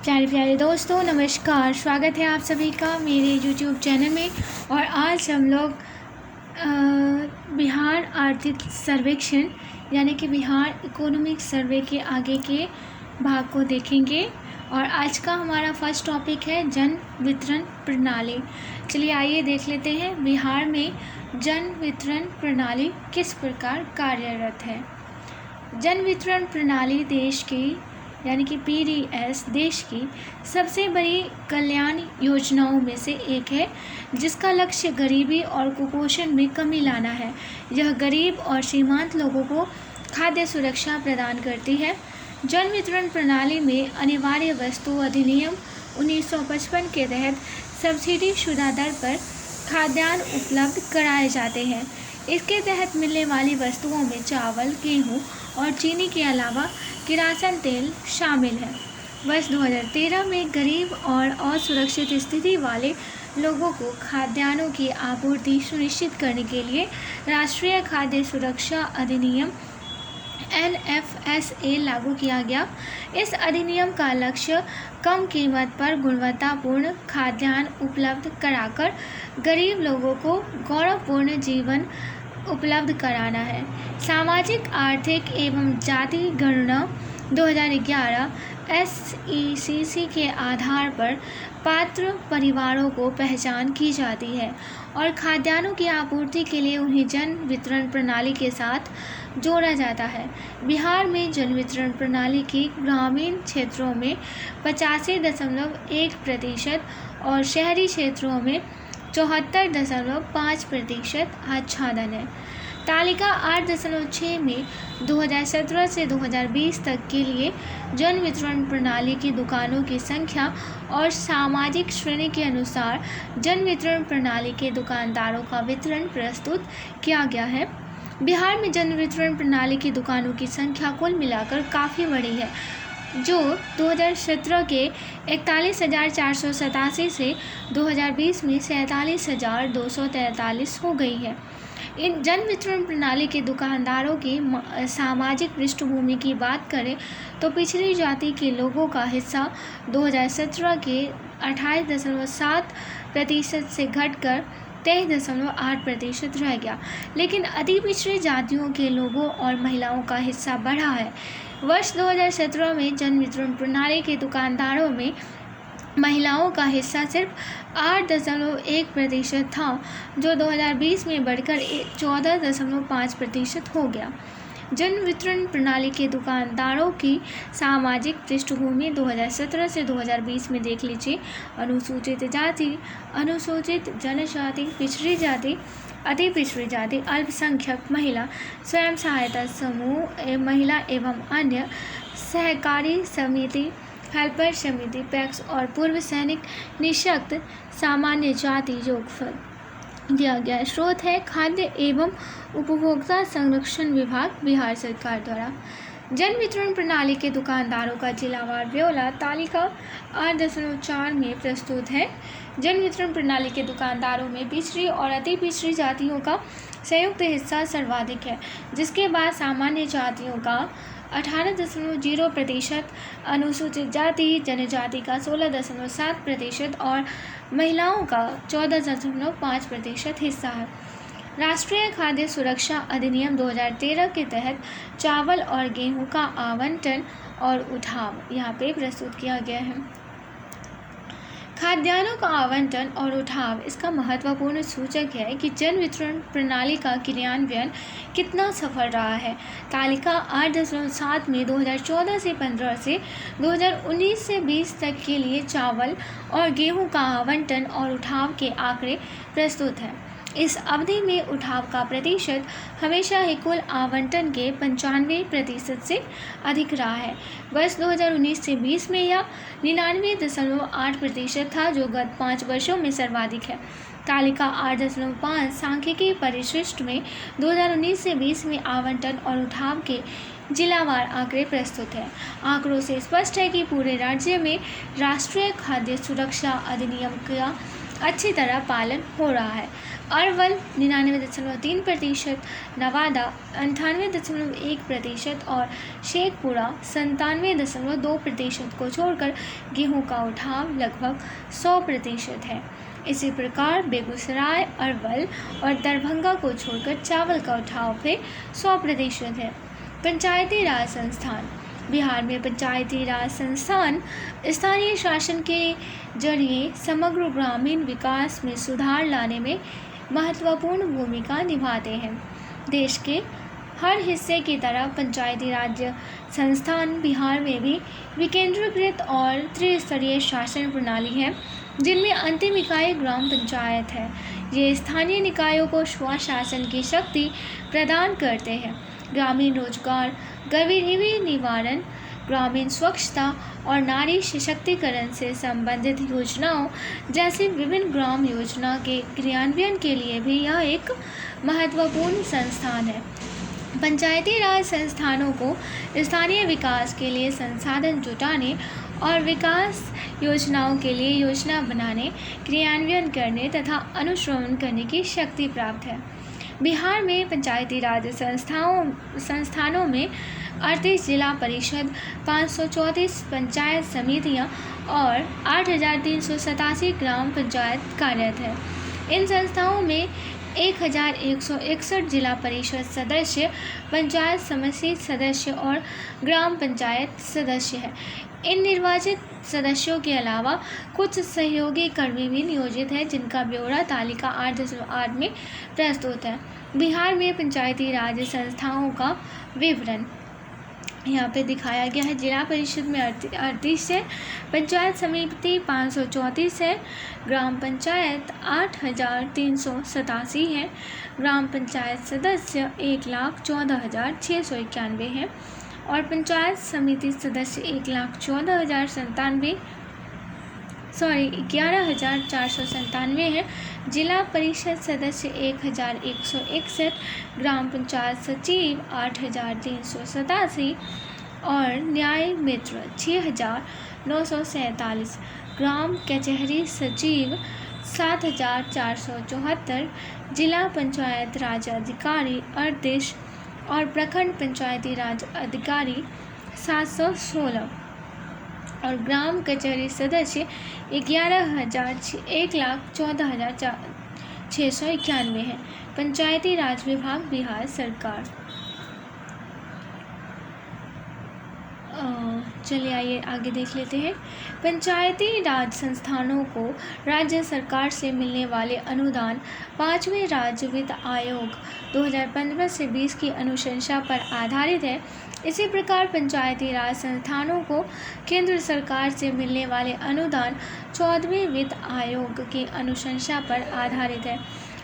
प्यारे प्यारे दोस्तों, नमस्कार। स्वागत है आप सभी का मेरे यूट्यूब चैनल में। और आज हम लोग बिहार आर्थिक सर्वेक्षण यानी कि बिहार इकोनॉमिक सर्वे के आगे के भाग को देखेंगे। और आज का हमारा फर्स्ट टॉपिक है जन वितरण प्रणाली। चलिए आइए देख लेते हैं बिहार में जन वितरण प्रणाली किस प्रकार कार्यरत है। जन वितरण प्रणाली देश की यानी कि PDS देश की सबसे बड़ी कल्याण योजनाओं में से एक है, जिसका लक्ष्य गरीबी और कुपोषण में कमी लाना है। यह गरीब और सीमांत लोगों को खाद्य सुरक्षा प्रदान करती है। जन वितरण प्रणाली में अनिवार्य वस्तु अधिनियम 1955 के तहत सब्सिडी शुदा दर पर खाद्यान्न उपलब्ध कराए जाते हैं। इसके तहत मिलने वाली वस्तुओं में चावल, गेहूं और चीनी के अलावा किरासन तेल शामिल है। वर्ष 2013 में गरीब और असुरक्षित स्थिति वाले लोगों को खाद्यान्नों की आपूर्ति सुनिश्चित करने के लिए राष्ट्रीय खाद्य सुरक्षा अधिनियम NFSA लागू किया गया। इस अधिनियम का लक्ष्य कम कीमत पर गुणवत्तापूर्ण खाद्यान्न उपलब्ध कराकर गरीब लोगों को गौरवपूर्ण जीवन उपलब्ध कराना है। सामाजिक आर्थिक एवं जाति गणना 2011 SECC के आधार पर पात्र परिवारों को पहचान की जाती है और खाद्यान्नों की आपूर्ति के लिए उन्हें जन वितरण प्रणाली के साथ जोड़ा जाता है। बिहार में जन वितरण प्रणाली की ग्रामीण क्षेत्रों में 85.1% और शहरी क्षेत्रों में 74.5% आच्छादन है। तालिका 8.6 में 2017 से 2020 तक के लिए जन वितरण प्रणाली की दुकानों की संख्या और सामाजिक श्रेणी के अनुसार जन वितरण प्रणाली के दुकानदारों का वितरण प्रस्तुत किया गया है। बिहार में जन वितरण प्रणाली की दुकानों की संख्या कुल मिलाकर काफ़ी बड़ी है, जो 2017 के 41,487 से 2020 में 47,243 हो गई है। इन जन वितरण प्रणाली के दुकानदारों की सामाजिक पृष्ठभूमि की बात करें तो पिछड़ी जाति के लोगों का हिस्सा 2017 के 28.7% से घटकर 23.8% रह गया, लेकिन अति पिछड़ी जातियों के लोगों और महिलाओं का हिस्सा बढ़ा है। वर्ष 2017 में जन वितरण प्रणाली के दुकानदारों में महिलाओं का हिस्सा सिर्फ 8.1% था, जो 2020 में बढ़कर 14.5% हो गया। जन वितरण प्रणाली के दुकानदारों की सामाजिक पृष्ठभूमि 2017 से 2020 में देख लीजिए। अनुसूचित जाति, अनुसूचित जनजाति, पिछड़ी जाति, अति पिछड़ी जाति, अल्पसंख्यक, महिला, स्वयं सहायता समूह, महिला एवं अन्य, सहकारी समिति, हेल्पर समिति, पैक्स और पूर्व सैनिक, निःशक्त, सामान्य जाति योगफल दिया गया। स्रोत है खाद्य एवं उपभोक्ता संरक्षण विभाग, बिहार सरकार द्वारा। जन वितरण प्रणाली के दुकानदारों का जिलावार ब्यौरा तालिका 8.4 में प्रस्तुत है। जन वितरण प्रणाली के दुकानदारों में पिछड़ी और अति पिछड़ी जातियों का संयुक्त हिस्सा सर्वाधिक है, जिसके बाद सामान्य जातियों का 18.0%, अनुसूचित जाति जनजाति का 16.7% और महिलाओं का 14.5% हिस्सा है। राष्ट्रीय खाद्य सुरक्षा अधिनियम 2013 के तहत चावल और गेहूं का आवंटन और उठाव यहाँ पे प्रस्तुत किया गया है। खाद्यान्नों का आवंटन और उठाव इसका महत्वपूर्ण सूचक है कि जन वितरण प्रणाली का क्रियान्वयन कितना सफल रहा है। तालिका 8.7 में 2014 से 15 से 2019 से 20 तक के लिए चावल और गेहूं का आवंटन और उठाव के आंकड़े प्रस्तुत हैं। इस अवधि में उठाव का प्रतिशत हमेशा ही कुल आवंटन के 95% से अधिक रहा है। वर्ष 2019 से 20 में यह 99.8% था, जो गत 5 वर्षों में सर्वाधिक है। तालिका 8.5 सांख्यिकी परिशिष्ट में 2019 से 20 में आवंटन और उठाव के जिलावार आंकड़े प्रस्तुत हैं। आंकड़ों से स्पष्ट है कि पूरे राज्य में राष्ट्रीय खाद्य सुरक्षा अधिनियम का अच्छी तरह पालन हो रहा है। अरवल 99.3%, नवादा 98.1% और शेखपुरा 97.2% को छोड़कर गेहूं का उठाव लगभग 100% है। इसी प्रकार बेगूसराय, अरवल और दरभंगा को छोड़कर चावल का उठाव भी 100% है। पंचायती राज संस्थान। बिहार में पंचायती राज संस्थान स्थानीय शासन के जरिए समग्र ग्रामीण विकास में सुधार लाने में महत्वपूर्ण भूमिका निभाते हैं। देश के हर हिस्से की तरह पंचायती राज संस्थान बिहार में भी विकेंद्रीकृत और त्रिस्तरीय शासन प्रणाली है, जिनमें अंतिम इकाई ग्राम पंचायत है। ये स्थानीय निकायों को स्वशासन की शक्ति प्रदान करते हैं। ग्रामीण रोजगार, गरीबी निवारण, ग्रामीण स्वच्छता और नारी सशक्तिकरण से संबंधित योजनाओं जैसी विभिन्न ग्राम योजना के क्रियान्वयन के लिए भी यह एक महत्वपूर्ण संस्थान है। पंचायती राज संस्थानों को स्थानीय विकास के लिए संसाधन जुटाने और विकास योजनाओं के लिए योजना बनाने, क्रियान्वयन करने तथा अनुश्रवण करने की शक्ति प्राप्त है। बिहार में पंचायती राज संस्थानों में 38 जिला परिषद, 534 पंचायत समितियां और 8,387 ग्राम पंचायत कार्यरत है। इन संस्थाओं में 1,161 जिला परिषद सदस्य, पंचायत समिति सदस्य और ग्राम पंचायत सदस्य हैं। इन निर्वाचित सदस्यों के अलावा कुछ सहयोगी कर्मी भी नियोजित हैं, जिनका ब्यौरा तालिका 8.8 में प्रस्तुत है। बिहार में पंचायती राज संस्थाओं का विवरण यहाँ पे दिखाया गया है। जिला परिषद में 38 है, पंचायत समिति 534 है, ग्राम पंचायत 8,387 है, ग्राम पंचायत सदस्य 1,14,691 है और पंचायत समिति सदस्य 11,497 है। जिला परिषद सदस्य 1,161, ग्राम पंचायत सचिव 8,387 और न्याय मित्र 6,947, ग्राम कचहरी सचिव 7,474, जिला पंचायत राज अधिकारी 38 और प्रखंड पंचायती राज अधिकारी 716 और ग्राम कचहरी सदस्य 1,14,691 है। पंचायती राज विभाग बिहार सरकार। चलिए आइए आगे देख लेते हैं। पंचायती राज संस्थानों को राज्य सरकार से मिलने वाले अनुदान 5वें राज्य वित्त आयोग 2015 से 20 की अनुशंसा पर आधारित है। इसी प्रकार पंचायती राज संस्थानों को केंद्र सरकार से मिलने वाले अनुदान 14वें वित्त आयोग की अनुशंसा पर आधारित है।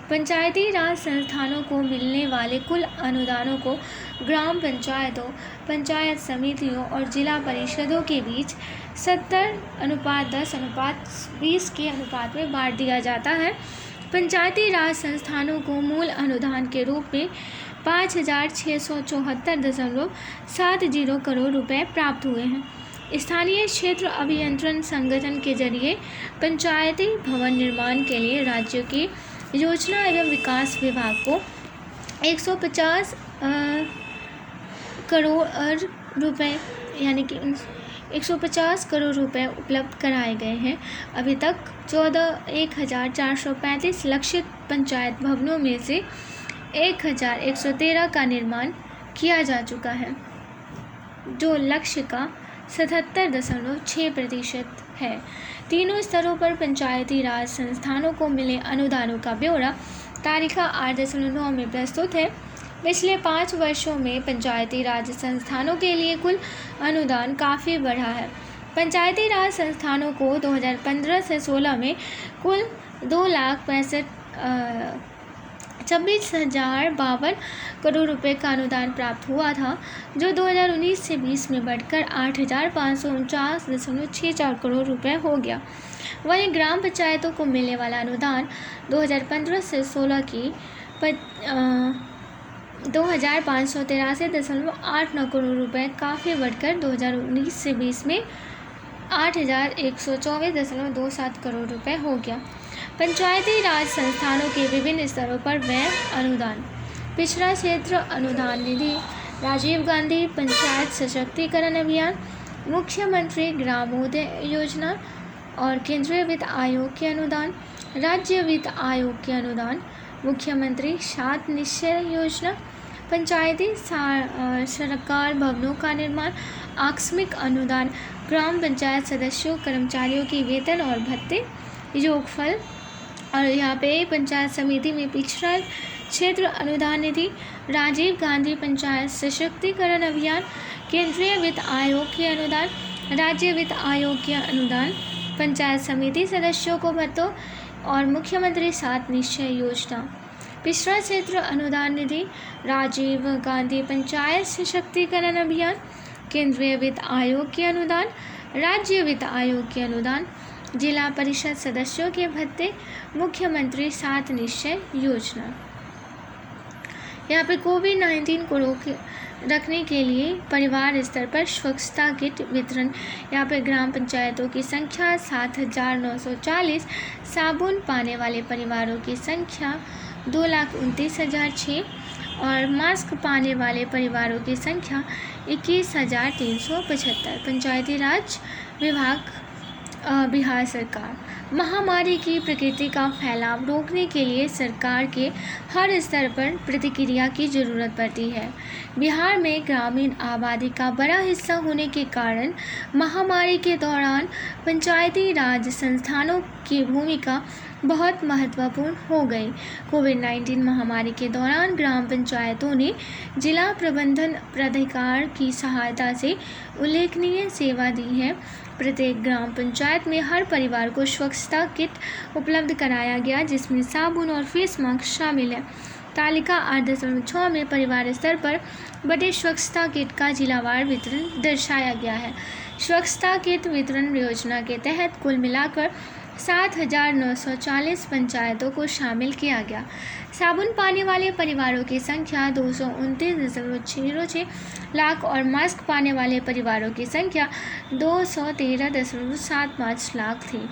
पंचायती राज संस्थानों को मिलने वाले कुल अनुदानों को ग्राम पंचायतों, पंचायत समितियों और जिला परिषदों के बीच 70:10:20 के अनुपात में बांट दिया जाता है। पंचायती राज संस्थानों को मूल अनुदान के रूप में 5,674.70 करोड़ रुपए प्राप्त हुए हैं। स्थानीय क्षेत्र अभियंत्रण संगठन के जरिए पंचायती भवन निर्माण के लिए राज्य की योजना एवं विकास विभाग को 150 करोड़ रुपए यानी कि 150 करोड़ रुपए उपलब्ध कराए गए हैं। अभी तक 1,435 लक्षित पंचायत भवनों में से 1,113 का निर्माण किया जा चुका है, जो लक्ष्य का 77.6% है। तीनों स्तरों पर पंचायती राज संस्थानों को मिले अनुदानों का ब्यौरा तारीख 8.9 में प्रस्तुत है। पिछले 5 वर्षों में पंचायती राज संस्थानों के लिए कुल अनुदान काफ़ी बढ़ा है। पंचायती राज संस्थानों को 2015 से 16 में कुल 2,26,052 करोड़ रुपए का अनुदान प्राप्त हुआ था, जो 2019 से 20 में बढ़कर 8,549.64 करोड़ रुपए हो गया। वहीं ग्राम पंचायतों को मिलने वाला अनुदान 2015 से 16 की 2,583.89 करोड़ रुपए काफ़ी बढ़कर 2019 से 20 में 8,124.27 करोड़ रुपए हो गया। पंचायती राज संस्थानों के विभिन्न स्तरों पर व्यय अनुदान। पिछड़ा क्षेत्र अनुदान निधि, राजीव गांधी पंचायत सशक्तिकरण अभियान, मुख्यमंत्री ग्रामोदय योजना और केंद्रीय वित्त आयोग के अनुदान, राज्य वित्त आयोग के अनुदान, मुख्यमंत्री सात निश्चय योजना, पंचायती सरकार भवनों का निर्माण, आकस्मिक अनुदान, ग्राम पंचायत सदस्यों कर्मचारियों की वेतन और भत्ते, योगफल। और यहाँ पे पंचायत समिति में पिछड़ा क्षेत्र अनुदान निधि, राजीव गांधी पंचायत सशक्तिकरण अभियान, केंद्रीय वित्त आयोग के अनुदान, राज्य वित्त आयोग के अनुदान, पंचायत समिति सदस्यों को भत्तों और मुख्यमंत्री सात निश्चय योजना। पिछड़ा क्षेत्र अनुदान निधि, राजीव गांधी पंचायत सशक्तिकरण अभियान, केंद्रीय वित्त आयोग के अनुदान, राज्य वित्त आयोग के अनुदान, जिला परिषद सदस्यों के भत्ते, मुख्यमंत्री सात निश्चय योजना। यहाँ पे कोविड-19 को रखने के लिए परिवार स्तर पर स्वच्छता किट वितरण। यहाँ पे ग्राम पंचायतों की संख्या 7,940, साबुन पाने वाले परिवारों की संख्या 2,29,006 और मास्क पाने वाले परिवारों की संख्या 21,375। पंचायती राज विभाग बिहार सरकार। महामारी की प्रकृति का फैलाव रोकने के लिए सरकार के हर स्तर पर प्रतिक्रिया की जरूरत पड़ती है। बिहार में ग्रामीण आबादी का बड़ा हिस्सा होने के कारण महामारी के दौरान पंचायती राज संस्थानों की भूमिका बहुत महत्वपूर्ण हो गई। कोविड-19 महामारी के दौरान ग्राम पंचायतों ने जिला प्रबंधन प्राधिकार की सहायता से उल्लेखनीय सेवा दी है। प्रत्येक ग्राम पंचायत में हर परिवार को स्वच्छता किट उपलब्ध कराया गया, जिसमें साबुन और फेस मास्क शामिल है। तालिका 8.6 में परिवार स्तर पर बटे स्वच्छता किट का जिलावार वितरण दर्शाया गया है। स्वच्छता किट वितरण योजना के तहत कुल मिलाकर 7,940 पंचायतों को शामिल किया गया। साबुन पाने वाले परिवारों की संख्या 229.06 लाख और मास्क पाने वाले परिवारों की संख्या 213.75 लाख थी।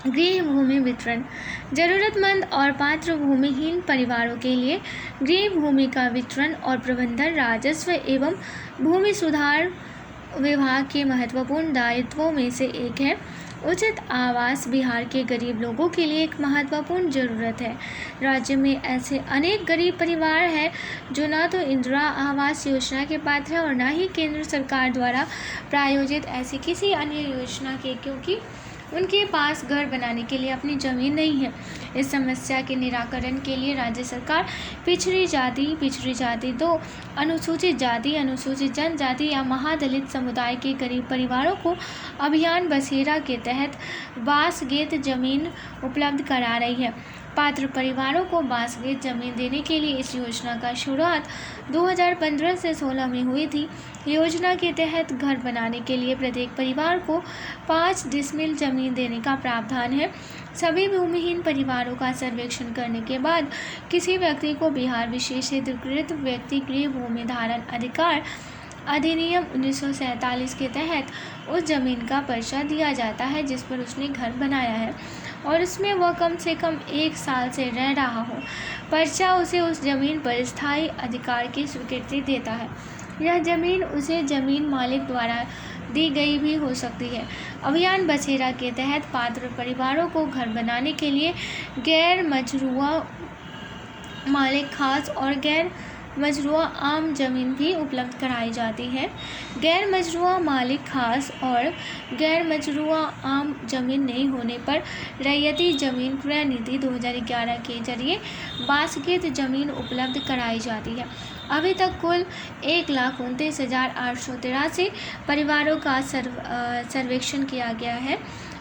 गृह भूमि वितरण। जरूरतमंद और पात्र भूमिहीन परिवारों के लिए गृह भूमि का वितरण और प्रबंधन राजस्व एवं भूमि सुधार विभाग के महत्वपूर्ण दायित्वों में से एक है। उचित आवास बिहार के गरीब लोगों के लिए एक महत्वपूर्ण ज़रूरत है। राज्य में ऐसे अनेक गरीब परिवार हैं जो न तो इंदिरा आवास योजना के पात्र हैं और न ही केंद्र सरकार द्वारा प्रायोजित ऐसी किसी अन्य योजना के, क्योंकि उनके पास घर बनाने के लिए अपनी ज़मीन नहीं है। इस समस्या के निराकरण के लिए राज्य सरकार पिछड़ी जाति 2, अनुसूचित जाति, अनुसूचित जनजाति या महादलित समुदाय के गरीब परिवारों को अभियान बसेरा के तहत बासगेत ज़मीन उपलब्ध करा रही है। पात्र परिवारों को बासगेत ज़मीन देने के लिए इस योजना का शुरुआत 2015 से 16 में हुई थी। योजना के तहत घर बनाने के लिए प्रत्येक परिवार को 5 डिसमिल ज़मीन देने का प्रावधान है। सभी भूमिहीन परिवारों का सर्वेक्षण करने के बाद किसी व्यक्ति को बिहार विशेषाधिकृत व्यक्ति गृह भूमि धारण अधिकार अधिनियम 1947 के तहत उस ज़मीन का पर्चा दिया जाता है जिस पर उसने घर बनाया है और उसमें वह कम से कम 1 साल से रह रहा हो। पर्चा उसे उस ज़मीन पर स्थायी अधिकार की स्वीकृति देता है। यह ज़मीन उसे ज़मीन मालिक द्वारा दी गई भी हो सकती है। अभियान बसेरा के तहत पात्र परिवारों को घर बनाने के लिए गैर मजरूआ मालिक खास और गैर मजरूआ आम ज़मीन भी उपलब्ध कराई जाती है। गैर मजरूआ मालिक खास और गैर मजरूआ आम ज़मीन नहीं होने पर रैयती ज़मीन क्रय नीति 2011 के जरिए बासगेत ज़मीन उपलब्ध कराई जाती है। अभी तक कुल 1,29,883 परिवारों का सर्वेक्षण किया गया है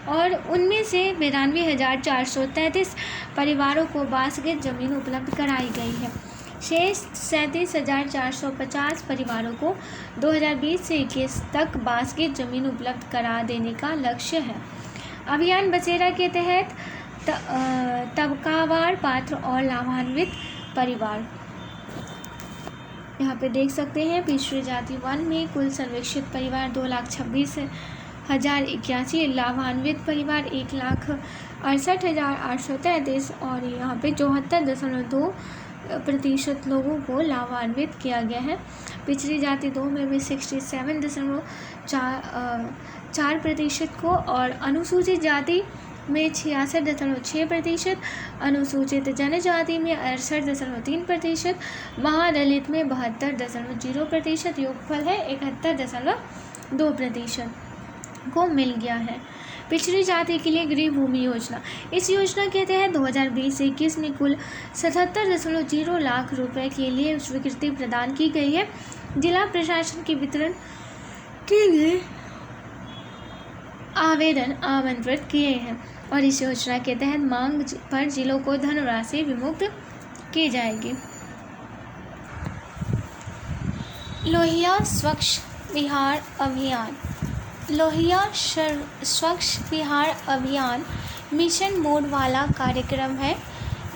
और उनमें से 92,433 परिवारों को बासगेत ज़मीन उपलब्ध कराई गई है। शेष 37,450 परिवारों को 2020 से 21 तक बासगेत ज़मीन उपलब्ध करा देने का लक्ष्य है। अभियान बसेरा के तहत तबकावार पात्र और लाभान्वित परिवार यहाँ पे देख सकते हैं। पिछड़ी जाति 1 में कुल सर्वेक्षित परिवार 2,26,000 1081, लाभान्वित परिवार 1,68,833 और यहाँ पे 74.2% लोगों को लाभान्वित किया गया है। पिछड़ी जाति 2 में भी 67.4% को और अनुसूचित जाति में 66.6%, अनुसूचित जनजाति में 68.3%, महादलित में 72.0%, योगफल है 71.2% को मिल गया है। पिछड़ी जाति के लिए गृह भूमि योजना, इस योजना के तहत 2020-21 में कुल 77.0 लाख रुपए के लिए स्वीकृति प्रदान की गई है। जिला प्रशासन के वितरण के लिए आवेदन आमंत्रित किए हैं और इस योजना के तहत मांग पर जिलों को धनराशि विमुक्त की जाएगी। लोहिया स्वच्छ बिहार अभियान, लोहिया स्वच्छ बिहार अभियान मिशन मोड वाला कार्यक्रम है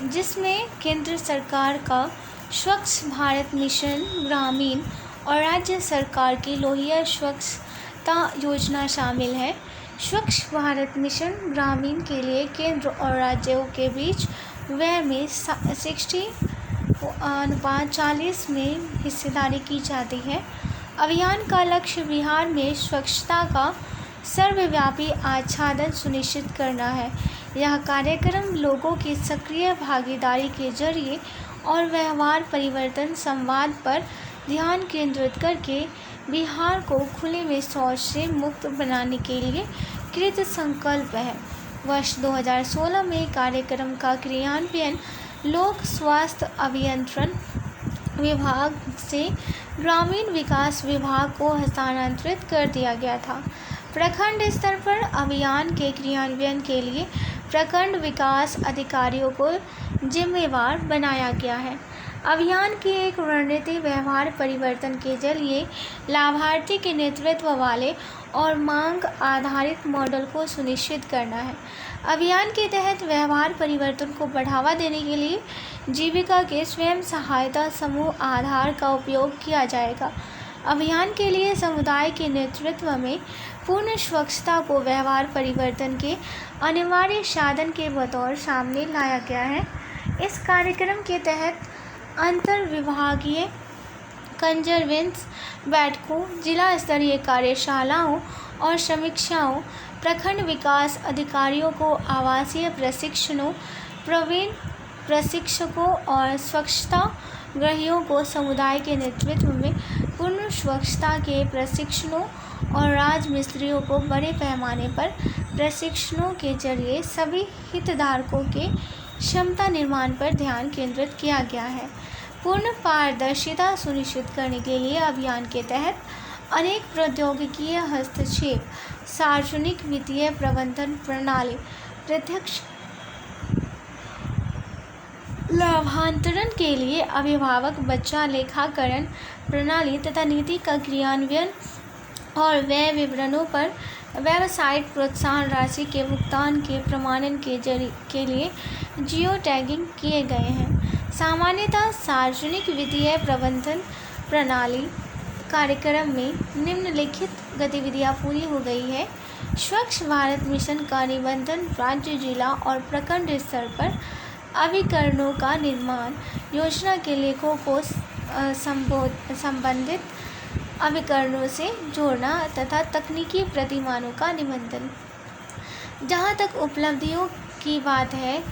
जिसमें केंद्र सरकार का स्वच्छ भारत मिशन ग्रामीण और राज्य सरकार की लोहिया स्वच्छता योजना शामिल है। स्वच्छ भारत मिशन ग्रामीण के लिए केंद्र और राज्यों के बीच व्यय में 60:40 में हिस्सेदारी की जाती है। अभियान का लक्ष्य बिहार में स्वच्छता का सर्वव्यापी आच्छादन सुनिश्चित करना है। यह कार्यक्रम लोगों की सक्रिय भागीदारी के जरिए और व्यवहार परिवर्तन संवाद पर ध्यान केंद्रित करके बिहार को खुले में शौच से मुक्त बनाने के लिए कृत संकल्प है। वर्ष 2016 में कार्यक्रम का क्रियान्वयन लोक स्वास्थ्य अभियंत्रण विभाग से ग्रामीण विकास विभाग को हस्तांतरित कर दिया गया था। प्रखंड स्तर पर अभियान के क्रियान्वयन के लिए प्रखंड विकास अधिकारियों को जिम्मेवार बनाया गया है। अभियान की एक रणनीति व्यवहार परिवर्तन के जरिए लाभार्थी के नेतृत्व वाले और मांग आधारित मॉडल को सुनिश्चित करना है। अभियान के तहत व्यवहार परिवर्तन को बढ़ावा देने के लिए जीविका के स्वयं सहायता समूह आधार का उपयोग किया जाएगा। अभियान के लिए समुदाय के नेतृत्व में पूर्ण स्वच्छता को व्यवहार परिवर्तन के अनिवार्य साधन के बतौर सामने लाया गया है। इस कार्यक्रम के तहत अंतर विभागीय कंजरवेंस बैठकों, जिला स्तरीय कार्यशालाओं और समीक्षाओं, प्रखंड विकास अधिकारियों को आवासीय प्रशिक्षणों, प्रवीण प्रशिक्षकों और स्वच्छता ग्रहियों को समुदाय के नेतृत्व में पूर्ण स्वच्छता के प्रशिक्षणों और राजमिस्त्रियों को बड़े पैमाने पर प्रशिक्षणों के जरिए सभी हितधारकों के क्षमता निर्माण पर ध्यान केंद्रित किया गया है। पूर्ण पारदर्शिता सुनिश्चित करने के लिए अभियान के तहत अनेक प्रौद्योगिकीय हस्तक्षेप, सार्वजनिक वित्तीय प्रबंधन प्रणाली, प्रत्यक्ष लाभांतरण के लिए अभिभावक बच्चा लेखाकरण प्रणाली तथा नीति का क्रियान्वयन और व्यय विवरणों पर वेबसाइट प्रोत्साहन राशि के भुगतान के प्रमाणन के लिए जियो टैगिंग किए गए हैं। सामान्यतः सार्वजनिक वित्तीय प्रबंधन प्रणाली कार्यक्रम में निम्नलिखित गतिविधियां पूरी हो गई है। स्वच्छ भारत मिशन का निबंधन राज्य, जिला और प्रखंड स्तर पर, अभिकरणों का निर्माण, योजना के लेखों को संबंधित अभिकरणों से जोड़ना तथा तकनीकी प्रतिमानों का निबंधन। जहाँ तक उपलब्धियों की बात है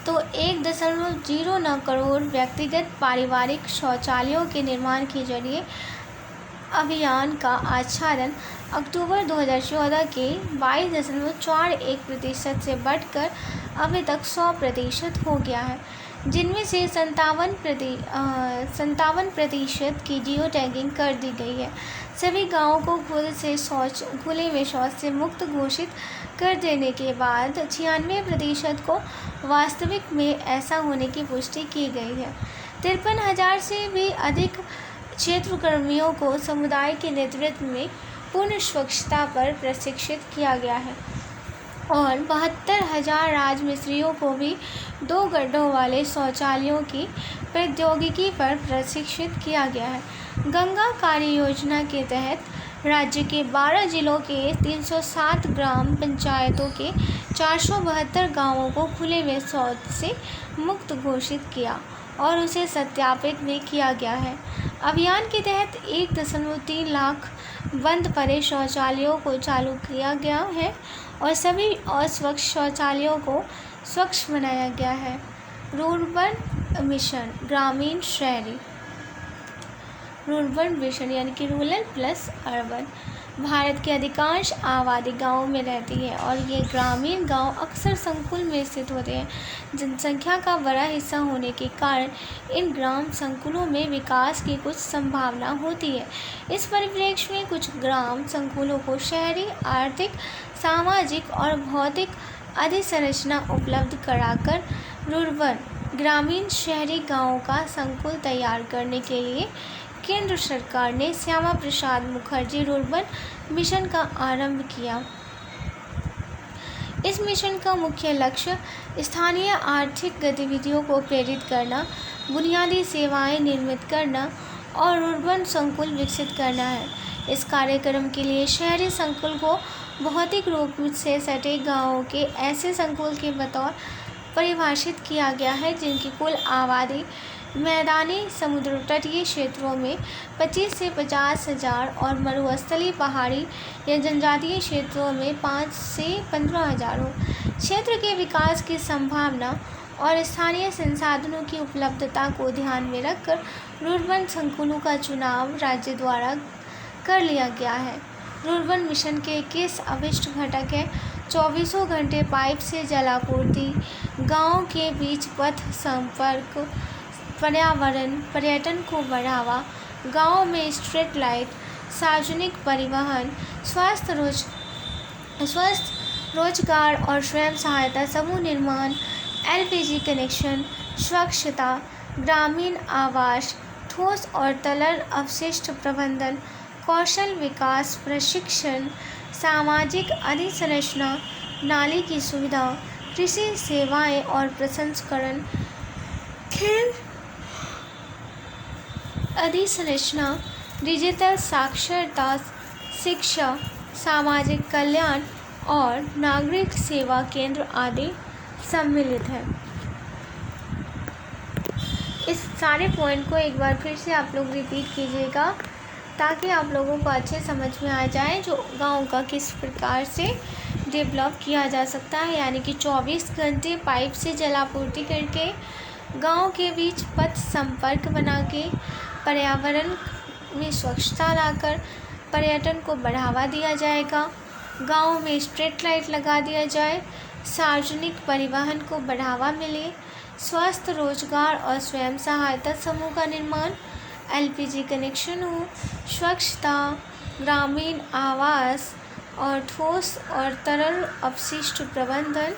तो 1.09 करोड़ व्यक्तिगत पारिवारिक शौचालयों के निर्माण के जरिए अभियान का आच्छादन अक्टूबर 2014 के 22.41% से बढ़कर अभी तक 100% हो गया है, जिनमें से 57% की जियो टैगिंग कर दी गई है। सभी गांवों को खुले में शौच से मुक्त घोषित कर देने के बाद 96% को वास्तविक में ऐसा होने की पुष्टि की गई है। 53,000 से भी अधिक क्षेत्रकर्मियों को समुदाय के नेतृत्व में पूर्ण स्वच्छता पर प्रशिक्षित किया गया है और 72,000 राजमिस्त्रियों को भी 2 गड्ढों वाले शौचालयों की प्रौद्योगिकी पर प्रशिक्षित किया गया है। गंगा कार्य योजना के तहत राज्य के 12 जिलों के 307 ग्राम पंचायतों के 472 गांवों को खुले में शौच से मुक्त घोषित किया और उसे सत्यापित भी किया गया है। अभियान के तहत 1.3 लाख बंद पड़े शौचालयों को चालू किया गया है और सभी अस्वच्छ शौचालयों को स्वच्छ बनाया गया है। रूर्बन मिशन, ग्रामीण शहरी। रूर्बन मिशन यानी कि रूरल प्लस अर्बन। भारत की अधिकांश आबादी गाँव में रहती है और ये ग्रामीण गांव अक्सर संकुल में स्थित होते हैं। जनसंख्या का बड़ा हिस्सा होने के कारण इन ग्राम संकुलों में विकास की कुछ संभावना होती है। इस परिप्रेक्ष्य में कुछ ग्राम संकुलों को शहरी आर्थिक, सामाजिक और भौतिक अधिसंरचना उपलब्ध कराकर रूर्बन, ग्रामीण शहरी गाँवों का संकुल तैयार करने के लिए केंद्र सरकार ने श्यामा प्रसाद मुखर्जी रूर्बन मिशन का आरंभ किया। इस मिशन का मुख्य लक्ष्य स्थानीय आर्थिक गतिविधियों को प्रेरित करना, बुनियादी सेवाएं निर्मित करना और रूर्बन संकुल विकसित करना है। इस कार्यक्रम के लिए शहरी संकुल को भौतिक रूप से सटे गांवों के ऐसे संकुल के बतौर परिभाषित किया गया है जिनकी कुल आबादी मैदानी समुद्र तटीय क्षेत्रों में 25 से 50 हज़ार और मरुस्थलीय पहाड़ी या जनजातीय क्षेत्रों में 5 से 15 हज़ार हो। क्षेत्र के विकास की संभावना और स्थानीय संसाधनों की उपलब्धता को ध्यान में रखकर रूर्बन संकुलों का चुनाव राज्य द्वारा कर लिया गया है। रूर्बन मिशन के 21 अभिष्ट घटक हैं। 24 घंटे पाइप से जलापूर्ति, गाँव के बीच पथ संपर्क, पर्यटन को बढ़ावा, गांव में स्ट्रीट लाइट, सार्वजनिक परिवहन, स्वस्थ रोजगार और स्वयं सहायता समूह निर्माण, LPG कनेक्शन, स्वच्छता, ग्रामीण आवास, ठोस और तरल अपशिष्ट प्रबंधन, कौशल विकास प्रशिक्षण, सामाजिक अधिसंरचना, नाली की सुविधा, कृषि सेवाएं और प्रसंस्करण, खेल अधिसंरचना, डिजिटल साक्षरता, शिक्षा, सामाजिक कल्याण और नागरिक सेवा केंद्र आदि सम्मिलित है। इस सारे पॉइंट को एक बार फिर से आप लोग रिपीट कीजिएगा ताकि आप लोगों को अच्छे समझ में आ जाए जो गांव का किस प्रकार से डेवलप किया जा सकता है। यानी कि 24 घंटे पाइप से जलापूर्ति करके, गांव के बीच पथ संपर्क बना के, पर्यावरण में स्वच्छता लाकर पर्यटन को बढ़ावा दिया जाएगा, गांव में स्ट्रीट लाइट लगा दिया जाए, सार्वजनिक परिवहन को बढ़ावा मिले, स्वस्थ रोजगार और स्वयं सहायता समूह का निर्माण, LPG कनेक्शन हो, स्वच्छता, ग्रामीण आवास और ठोस और तरल अपशिष्ट प्रबंधन,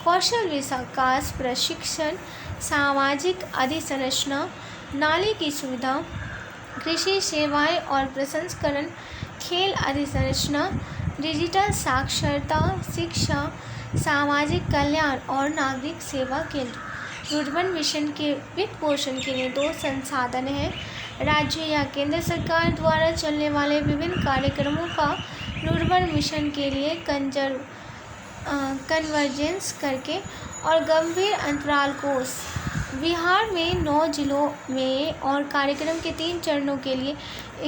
कौशल विकास प्रशिक्षण, सामाजिक अधिसंरचना, नाली की सुविधा, कृषि सेवाएं और प्रसंस्करण, खेल अधिसंरचना, डिजिटल साक्षरता, शिक्षा, सामाजिक कल्याण और नागरिक सेवा केंद्र। रूर्बन मिशन के वित्त पोषण के लिए 2 संसाधन हैं। राज्य या केंद्र सरकार द्वारा चलने वाले विभिन्न कार्यक्रमों का रूर्बन मिशन के लिए कन्वर्जेंस करके और गंभीर अंतराल कोष। बिहार में 9 जिलों में और कार्यक्रम के 3 चरणों के लिए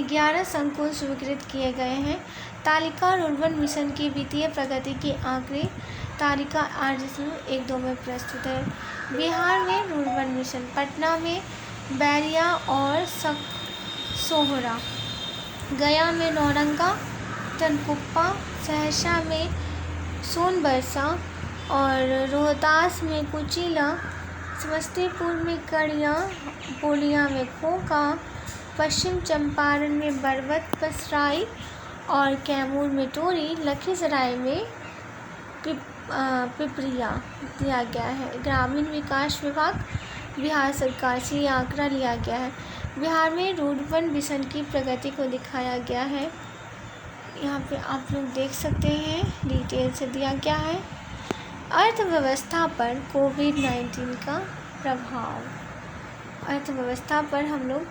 11 संकुल स्वीकृत किए गए हैं। तालिका रूर्बन मिशन की वित्तीय प्रगति के आंकड़े तालिका 8.12 में प्रस्तुत है। बिहार में रूर्बन मिशन पटना में बैरिया और सोहरा, गया में नौरंगा, तनकुप्पा, सहरसा में सोनबरसा और रोहतास में कुचिला, समस्तीपुर में कड़िया, पूर्णिया में खोका, पश्चिम चंपारण में बरबत पसराई और कैमूर में टोरी, लखीसराय में पिपरिया दिया गया है। ग्रामीण विकास विभाग बिहार सरकार से यह आंकड़ा लिया गया है। बिहार में रूर्बन मिशन की प्रगति को दिखाया गया है। यहाँ पे आप लोग देख सकते हैं, डिटेल से दिया गया है। अर्थव्यवस्था पर कोविड-19 का प्रभाव। अर्थव्यवस्था पर हम लोग